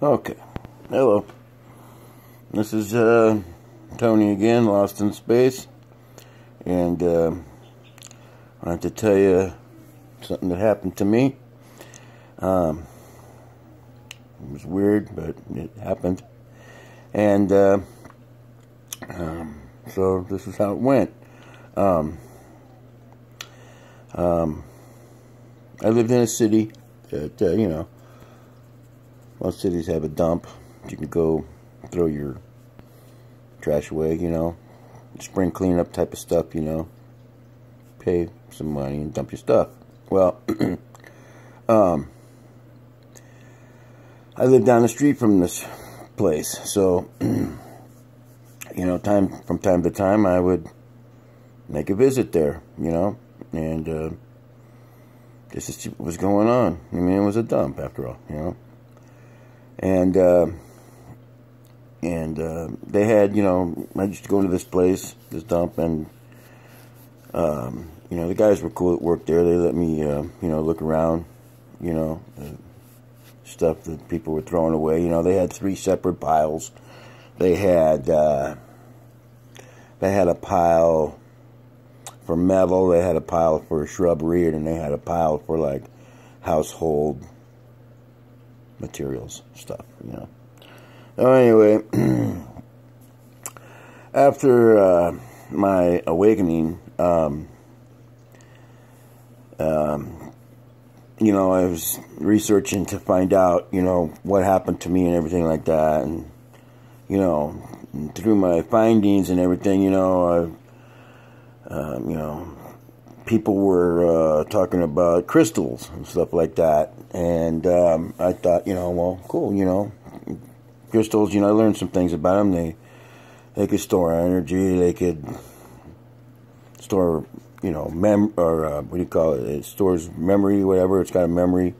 Okay. Hello. This is Tony again, Lost in Space. And I have to tell you something that happened to me. It was weird, but it happened. And so this is how it went. I lived in a city that, most cities have a dump. You can go throw your trash away, spring cleanup type of stuff, pay some money and dump your stuff. Well, I live down the street from this place, so, from time to time I would make a visit there, and just to see what was going on. I mean, it was a dump after all, And they had, I used to go to this place, this dump, and, the guys were cool at work there. They let me, look around, stuff that people were throwing away. They had 3 separate piles. They had a pile for metal, they had a pile for shrubbery, and then they had a pile for, like, household materials stuff, So anyway, after my awakening, I was researching to find out, what happened to me and everything like that, and through my findings and everything, people were talking about crystals and stuff like that, and I thought, well, cool, crystals, I learned some things about them. They could store energy, they could store, what do you call it? It stores memory, whatever. It's got a memory,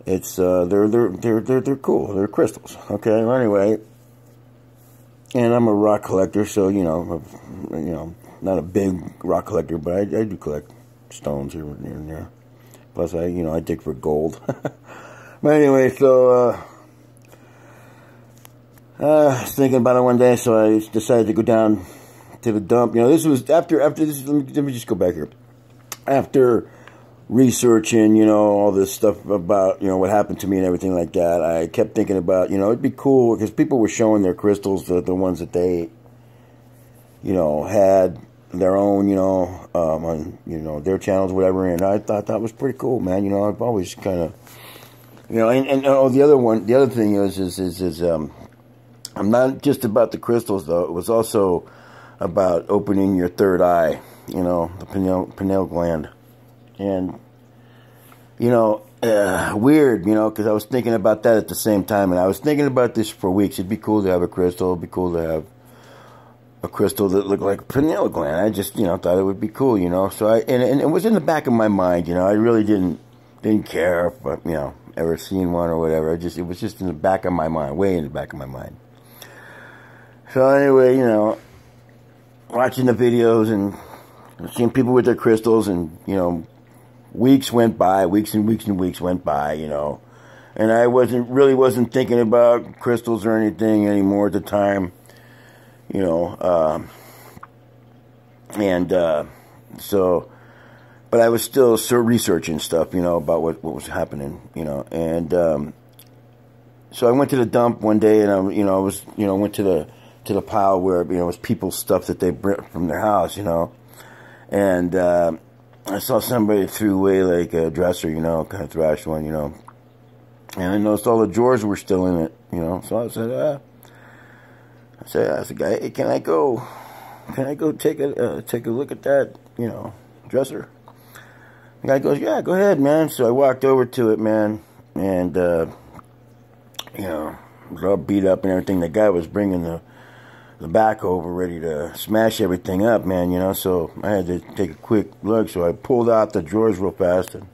it's they're cool. They're crystals. Okay. Well, anyway, and I'm a rock collector, so not a big rock collector, but I do collect stones here and there. Plus, I dig for gold. But anyway, so I was thinking about it one day, so I decided to go down to the dump. This was after this. Let me just go back here. After researching, all this stuff about, what happened to me and everything like that, I kept thinking about, it'd be cool, because people were showing their crystals, the ones that they, had their own, on, their channels, whatever, and I thought that was pretty cool, man. I've always kind of, the other thing is I'm not just about the crystals, though. It was also about opening your third eye, the pineal gland. And, weird, because I was thinking about that at the same time. And I was thinking about this for weeks. It'd be cool to have a crystal. It'd be cool to have a crystal that looked like a pineal gland. I just, thought it would be cool, So and it was in the back of my mind, I really didn't care if, ever seen one or whatever. It was just in the back of my mind, way in the back of my mind. So anyway, watching the videos and seeing people with their crystals, and, weeks went by, weeks and weeks and weeks went by, and I wasn't thinking about crystals or anything anymore at the time, so, but I was still researching stuff, about what was happening, and, so I went to the dump one day, and I went to the pile where, it was people's stuff that they brought from their house, and, I saw somebody threw away, like, a dresser, kind of thrashed one, and I noticed all the drawers were still in it, so I said, I asked the guy, hey, can I go take a look at that, dresser? The guy goes, yeah, go ahead, man. So I walked over to it, man, and, it was all beat up and everything. The guy was bringing the back over, ready to smash everything up, man, so I had to take a quick look. So I pulled out the drawers real fast, and,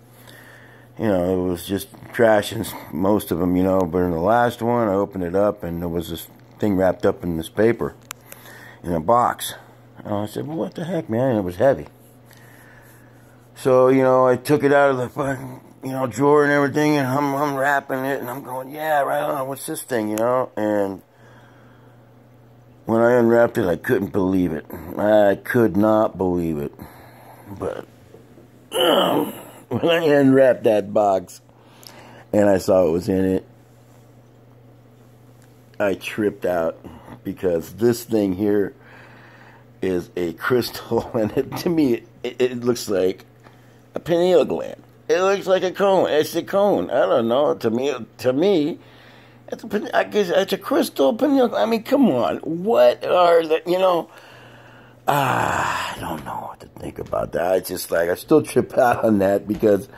it was just trash in most of them, but in the last one, I opened it up, and there was this thing wrapped up in this paper in a box. And I said, well, what the heck, man? And it was heavy. So, I took it out of the drawer and everything, and I'm unwrapping it, and I'm going, yeah, right on, what's this thing, And when I unwrapped it, I couldn't believe it. I could not believe it. But when I unwrapped that box and I saw what was in it, I tripped out, because this thing here is a crystal, and to me, it looks like a pineal gland. It looks like a cone. It's a cone. I don't know. To me, I guess it's a crystal pineal gland. I mean, come on. What are the, I don't know what to think about that. I still trip out on that, because,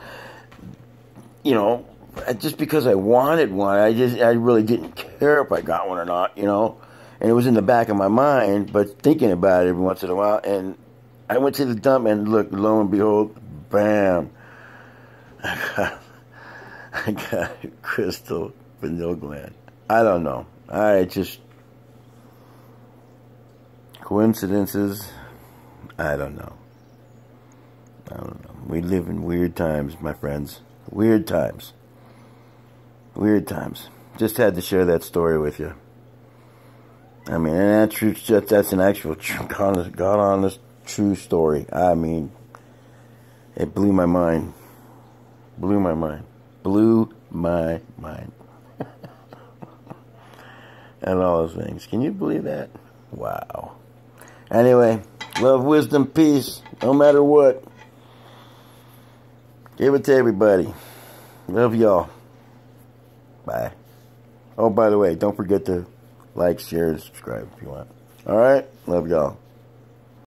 just because I wanted one, I really didn't care if I got one or not, And it was in the back of my mind, but thinking about it every once in a while. And I went to the dump, and look, lo and behold, bam, I got a crystal pineal gland. I don't know. Coincidences. I don't know. We live in weird times, my friends. Weird times. Weird times. Just had to share that story with you. I mean, and that's an actual God honest true story. I mean, it blew my mind. Blew my mind. Blew my mind. And all those things. Can you believe that? Wow. Anyway, love, wisdom, peace, no matter what. Give it to everybody. Love y'all. Bye. Oh, by the way, don't forget to like, share, and subscribe if you want. All right? Love y'all.